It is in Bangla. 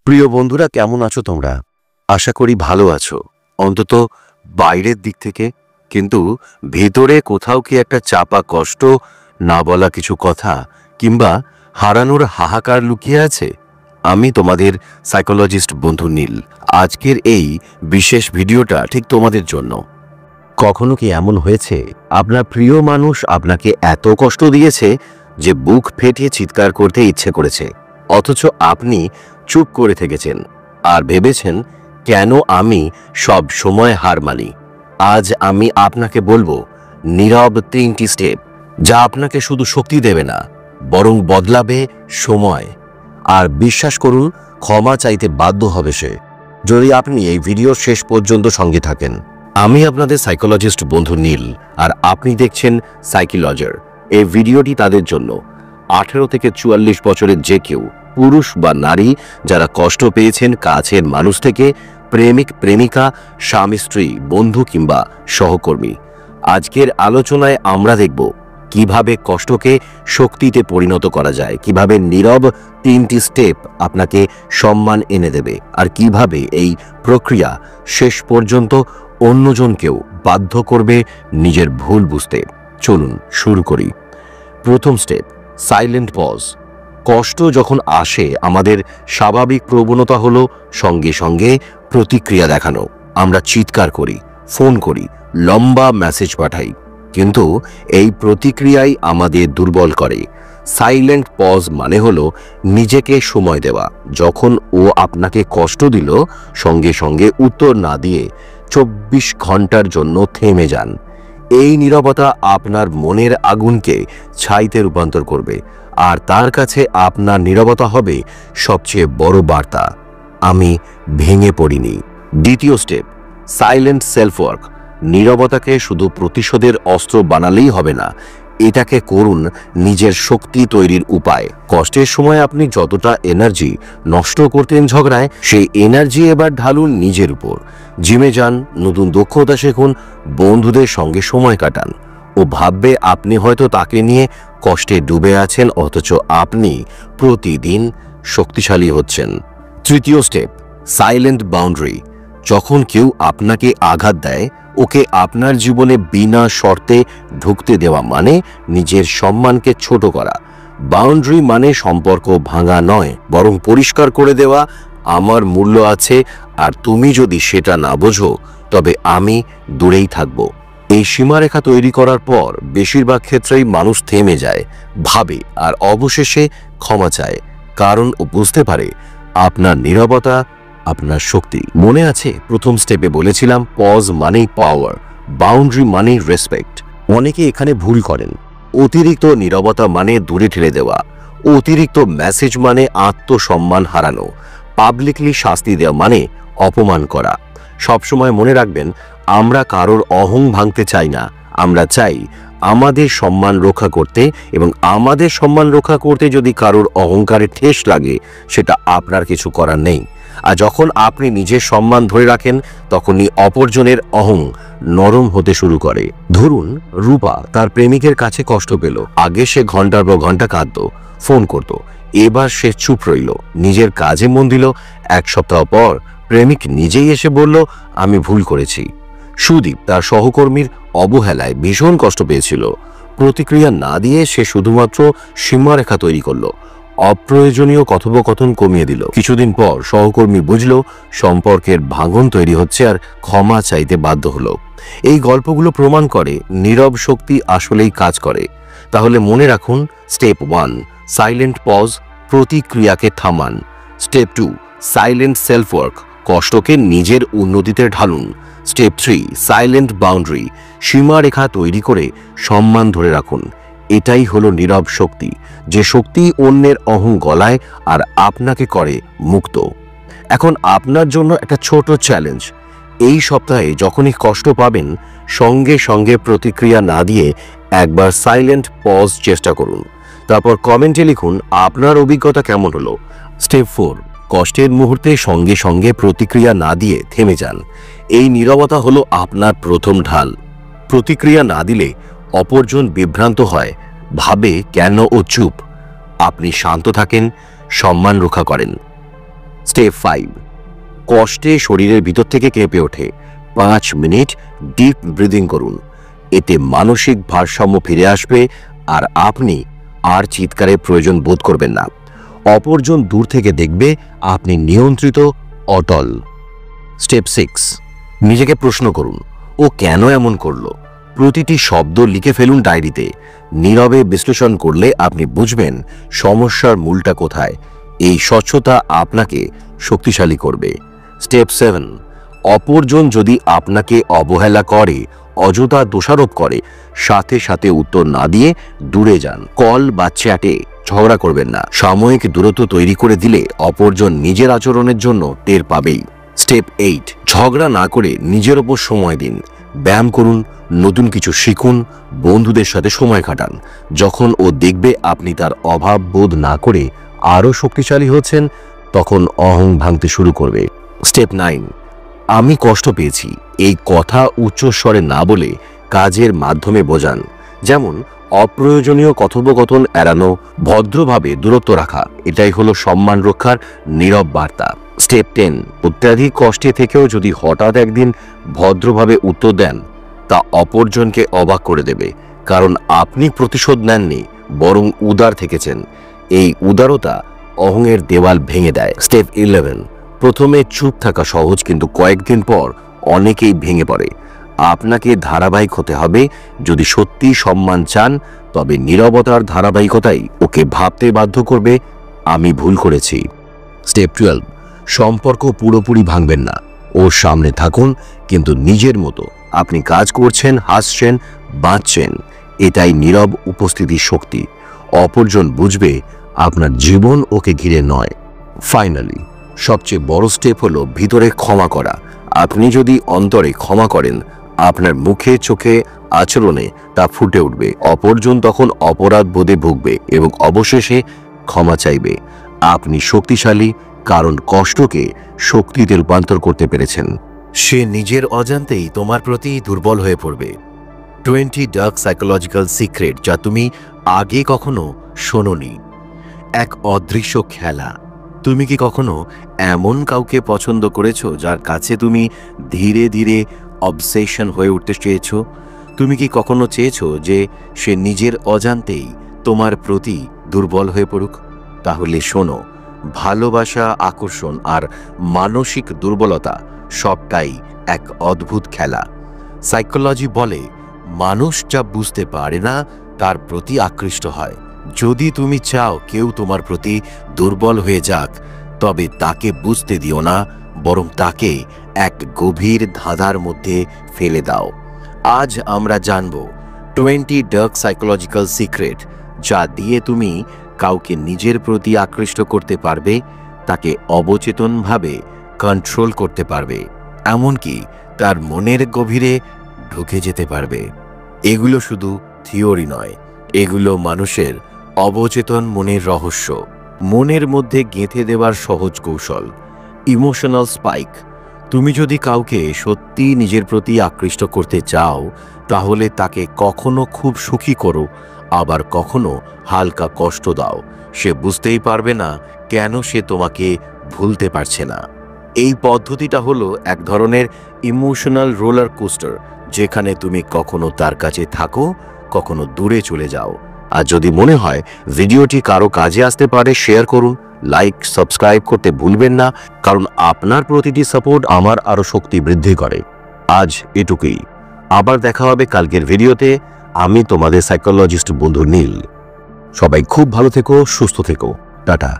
প্রিয় বন্ধুরা, কেমন আছো তোমরা? আশা করি ভালো আছো, অন্তত বাইরের দিক থেকে। কিন্তু ভেতরে কোথাও কি একটা চাপা কষ্ট, না বলা কিছু কথা, কিংবা হারানোর হাহাকার লুকিয়ে আছে? আমি তোমাদের সাইকোলজিস্ট বন্ধু নীল। আজকের এই বিশেষ ভিডিওটা ঠিক তোমাদের জন্য। কখনো কি এমন হয়েছে আপনার প্রিয় মানুষ আপনাকে এত কষ্ট দিয়েছে যে বুক ফেটিয়ে চিৎকার করতে ইচ্ছে করেছে, অথচ আপনি চুপ করে থেকেছেন আর ভেবেছেন, কেন আমি সব সময় হার মানি? আজ আমি আপনাকে বলবো নীরব 3টি স্টেপ, যা আপনাকে শুধু শক্তি দেবে না, বরং বদলাবে সময়। আর বিশ্বাস করুন, ক্ষমা চাইতে বাধ্য হবে সে, যদি আপনি এই ভিডিওর শেষ পর্যন্ত সঙ্গে থাকেন। আমি আপনাদের সাইকোলজিস্ট বন্ধু নীল, আর আপনি দেখছেন সাইকোলজার। এই ভিডিওটি তাদের জন্য 18 থেকে 44 বছরের যে কেউ, পুরুষ বা নারী, যারা কষ্ট পেয়েছেন কাছের মানুষ থেকে, প্রেমিক প্রেমিকা, স্বামী স্ত্রী, বন্ধু কিংবা সহকর্মী। আজকের আলোচনায় আমরা দেখব কিভাবে কষ্টকে শক্তিতে পরিণত করা যায়, কিভাবে নীরব 3টি স্টেপ আপনাকে সম্মান এনে দেবে, আর কিভাবে এই প্রক্রিয়া শেষ পর্যন্ত অন্যজনকেও বাধ্য করবে নিজের ভুল বুঝতে। চলুন শুরু করি। প্রথম স্টেপ, সাইলেন্ট পজ। কষ্ট যখন আসে, আমাদের স্বাভাবিক প্রবণতা হলো সঙ্গে সঙ্গে প্রতিক্রিয়া দেখানো। আমরা চিৎকার করি, ফোন করি, লম্বা মেসেজ পাঠাই, কিন্তু এই প্রতিক্রিয়াই আমাদের দুর্বল করে। সাইলেন্ট পজ মানে হলো নিজেকে সময় দেওয়া। যখন ও আপনাকে কষ্ট দিল, সঙ্গে সঙ্গে উত্তর না দিয়ে 24 ঘন্টার জন্য থেমে যান। এই নীরবতা আপনার মনের আগুনকে ছাইতে রূপান্তর করবে, আর তার কাছে আপনার নীরবতা হবে সবচেয়ে বড় বার্তা, আমি ভেঙে পড়িনি। দ্বিতীয় স্টেপ, সাইলেন্ট সেলফ ওয়ার্ক। নীরবতাকে শুধু প্রতিশোধের অস্ত্র বানালেই হবে না, এটাকে করুন নিজের শক্তি তৈরির উপায়। কষ্টের সময় আপনি যতটা এনার্জি নষ্ট করতেন ঝগড়ায়, সেই এনার্জি এবার ঢালুন নিজের উপর। জিমে যান, নতুন দক্ষতা শিখুন, বন্ধুদের সঙ্গে সময় কাটান। ও ভাববে আপনি হয়তো তাকে নিয়ে কষ্টে ডুবে আছেন, অথচ আপনি প্রতিদিন শক্তিশালী হচ্ছেন। তৃতীয় স্টেপ, সাইলেন্ট বাউন্ডারি। যখন কেউ আপনাকে আঘাত দেয়, ওকে আপনার জীবনে বিনা শর্তে ঢুকতে দেওয়া মানে নিজের সম্মানকে ছোট করা। বাউন্ডারি মানে সম্পর্ক ভাঙা নয়, বরং পরিষ্কার করে দেওয়া, আমার মূল্য আছে, আর তুমি যদি সেটা না বোঝো তবে আমি দূরেই থাকব। এই সীমারেখা তৈরি করার পর বেশিরভাগ ক্ষেত্রেই মানুষ থেমে যায়, ভাবে, আর অবশেষে ক্ষমা চায়, কারণ ও বুঝতে পারে আপনার নীরবতা আপনার শক্তি। মনে আছে প্রথম স্টেপে বলেছিলাম, পজ মানেই পাওয়ার, বাউন্ডারি মানেই রেসপেক্ট। অনেকে এখানে ভুল করেন। অতিরিক্ত নীরবতা মানে দূরে ঠেলে দেওয়া, অতিরিক্ত মেসেজ মানে আত্মসম্মান হারানো, পাবলিকলি শাস্তি দেওয়া মানে অপমান করা। সবসময় মনে রাখবেন, আমরা কারোর অহং ভাঙতে চাই না, আমরা চাই আমাদের সম্মান রক্ষা করতে, এবং আমাদের সম্মান রক্ষা করতে যদি কারোর অহংকারে ঠেস লাগে, সেটা আপনার কিছু করার নেই। আর যখন আপনি নিজের সম্মান ধরে রাখেন, তখনই অপরজনের অহং নরম হতে শুরু করে। ধরুন, রূপা তার প্রেমিকের কাছে কষ্ট পেল। আগে সে ঘন্টার পর ঘন্টা কাঁদত, ফোন করত। এবার সে চুপ রইল, নিজের কাজে মন দিল। 1 সপ্তাহ পর প্রেমিক নিজেই এসে বলল, আমি ভুল করেছি। সুদীপ তার সহকর্মীর অবহেলায় ভীষণ কষ্ট পেয়েছিল। প্রতিক্রিয়া না দিয়ে সে শুধুমাত্র সীমারেখা তৈরি করলো, অপ্রয়োজনীয় কথোপকথন কমিয়ে দিল। কিছুদিন পর সহকর্মী বুঝল সম্পর্কের ভাঙন তৈরি হচ্ছে, আর ক্ষমা চাইতে বাধ্য হলো। এই গল্পগুলো প্রমাণ করে নীরব শক্তি আসলেই কাজ করে। তাহলে মনে রাখুন, স্টেপ 1, সাইলেন্ট পজ, প্রতিক্রিয়াকে থামান। স্টেপ 2, সাইলেন্ট সেলফ ওয়ার্ক, কষ্টকে নিজের উন্নতিতে ঢালুন। স্টেপ 3, সাইলেন্ট বাউন্ডারি, সীমারেখা তৈরি করে সম্মান ধরে রাখুন। এটাই হলো নীরব শক্তি, যে শক্তি অন্যের অহং গলায় আর আপনাকে করে মুক্ত। এখন আপনার জন্য একটা ছোট চ্যালেঞ্জ। এই সপ্তাহে যখনই কষ্ট পাবেন, সঙ্গে সঙ্গে প্রতিক্রিয়া না দিয়ে একবার সাইলেন্ট পজ চেষ্টা করুন। তারপর কমেন্টে লিখুন আপনার অভিজ্ঞতা কেমন হলো। স্টেপ 4, কষ্টের মুহূর্তে সঙ্গে সঙ্গে প্রতিক্রিয়া না দিয়ে থেমে যান। এই নীরবতা হলো আপনার প্রথম ঢাল। প্রতিক্রিয়া না দিলে অপরজন বিভ্রান্ত হয়, ভাবে কেন ও চুপ। আপনি শান্ত থাকেন, সম্মান রক্ষা করেন। স্টেপ 5, কষ্টে শরীরের ভিতর থেকে কেঁপে ওঠে 5 মিনিট ডিপ ব্রিদিং করুন। এতে মানসিক ভারসাম্য ফিরে আসবে আর আপনি আর চিৎকারের প্রয়োজন বোধ করবেন না। অপরজন দূর থেকে দেখবে আপনি নিয়ন্ত্রিত, অটল। স্টেপ 6, নিজেকে প্রশ্ন করুন, ও কেন এমন করলো? প্রতিটি শব্দ লিখে ফেলুন ডায়েরিতে। নীরবে বিশ্লেষণ করলে আপনি বুঝবেন সমস্যার মূলটা কোথায়। এই স্বচ্ছতা আপনাকে শক্তিশালী করবে। স্টেপ 7, অপরজন যদি আপনাকে অবহেলা করে, অযথা দোষারোপ করে, সাথে সাথে উত্তর না দিয়ে দূরে যান। কল বা চ্যাটে ঝগড়া করবেন না। সাময়িক দূরত্ব তৈরি করে দিলে অপরজন নিজের আচরণের জন্য টের পাবেই। স্টেপ 8, ঝগড়া না করে নিজের ওপর সময় দিন। ব্যায়াম করুন, নতুন কিছু শিখুন, বন্ধুদের সাথে সময় কাটান। যখন ও দেখবে আপনি তার অভাব বোধ না করে আরও শক্তিশালী হচ্ছেন, তখন অহং ভাঙতে শুরু করবে। স্টেপ 9, আমি কষ্ট পেয়েছি এই কথা উচ্চস্বরে না বলে কাজের মাধ্যমে বোঝান। যেমন অপ্রয়োজনীয় কথোপকথন এড়ানো, ভদ্রভাবে দূরত্ব রাখা, এটাই হলো সম্মান রক্ষার নীরব বার্তা। স্টেপ 10, অত্যাধিক কষ্টে থেকেও যদি হঠাৎ একদিন ভদ্রভাবে উত্তর দেন, তা অপরজনকে অবাক করে দেবে। কারণ আপনি প্রতিশোধ নেননি, বরং উদার থেকেছেন। এই উদারতা অহংয়ের দেওয়াল ভেঙে দেয়। স্টেপ 11, প্রথমে চুপ থাকা সহজ, কিন্তু কয়েকদিন পর অনেকেই ভেঙে পড়ে। আপনাকে ধারাবাহিক হতে হবে। যদি সত্যি সম্মান চান, তবে নীরবতার ধারাবাহিকতাই ওকে ভাবতে বাধ্য করবে, আমি ভুল করেছি। স্টেপ 12, সম্পর্ক পুরোপুরি ভাঙবেন না। ওর সামনে থাকুন, কিন্তু নিজের মতো। আপনি কাজ করছেন, হাসছেন, বাঁচছেন, এটাই নীরব উপস্থিতির শক্তি। অপরজন বুঝবে আপনার জীবন ওকে ঘিরে নয়। ফাইনালি, সবচেয়ে বড় স্টেপ হলো ভিতরে ক্ষমা করা। আপনি যদি অন্তরে ক্ষমা করেন, আপনার মুখে, চোখে, আচরণে তা ফুটে উঠবে। অপরজন তখন অপরাধ বোধে ভুগবে এবং অবশেষে ক্ষমা চাইবে। আপনি শক্তিশালী, কারণ কষ্টকে শক্তিতে রূপান্তর করতে পেরেছেন। সে নিজের অজান্তেই তোমার প্রতি দুর্বল হয়ে পড়বে। 20 ডার্ক সাইকোলজিক্যাল সিক্রেট যা তুমি আগে কখনো শোনোনি। এক অদৃশ্য খেলা। তুমি কি কখনো এমন কাউকে পছন্দ করেছো যার কাছে তুমি ধীরে ধীরে অবসেশন হয়ে উঠতে চেয়েছো? তুমি কি কখনো চেয়েছো যে সে নিজের অজান্তেই তোমার প্রতি দুর্বল হয়ে পড়ুক? তাহলে শোনো, ভালোবাসা, আকর্ষণ আর মানসিক দুর্বলতা সবটাই এক অদ্ভুত খেলা। সাইকোলজি বলে, মানুষ যা বুঝতে পারে না তার প্রতি আকৃষ্ট হয়। যদি তুমি চাও কেউ তোমার প্রতি দুর্বল হয়ে যাক, তবে তাকে বুঝতে দিও না, বরং তাকে এক গভীর ধাঁধার মধ্যে ফেলে দাও। আজ আমরা জানব 20 ডার্ক সাইকোলজিক্যাল সিক্রেট যা দিয়ে তুমি কাউকে নিজের প্রতি আকৃষ্ট করতে পারবে, তাকে অবচেতনভাবে কন্ট্রোল করতে পারবে, এমনকি তার মনের গভীরে ঢুকে যেতে পারবে। এগুলো শুধু থিওরি নয়, এগুলো মানুষের অবচেতন মনের রহস্য, মনের মধ্যে গেঁথে দেওয়ার সহজ কৌশল। Emotional spike. তুমি যদি কাউকে সত্যি নিজের প্রতি আকৃষ্ট করতে চাও, তাহলে তাকে কখনো খুব সুখী করো, আবার কখনো হালকা কষ্ট দাও। সে বুঝতেই পারবে না কেন সে তোমাকে ভুলতে পারছে না। এই পদ্ধতিটা হলো এক ধরনের ইমোশনাল রোলার কোস্টার, যেখানে তুমি কখনো তার কাছে থাকো, কখনো দূরে চলে যাও। আর যদি মনে হয় ভিডিওটি কারো কাজে আসতে পারে, শেয়ার করুন, লাইক, সাবস্ক্রাইব করতে ভুলবেন না, কারণ আপনার প্রতিটি সাপোর্ট আমার আরও শক্তি বৃদ্ধি করে। আজ এটুকুই। আবার দেখা হবে কালকের ভিডিওতে। আমি তোমাদের সাইকোলজিস্ট বন্ধু নীল। সবাই খুব ভালো থেকো, সুস্থ থেকো। টাটা।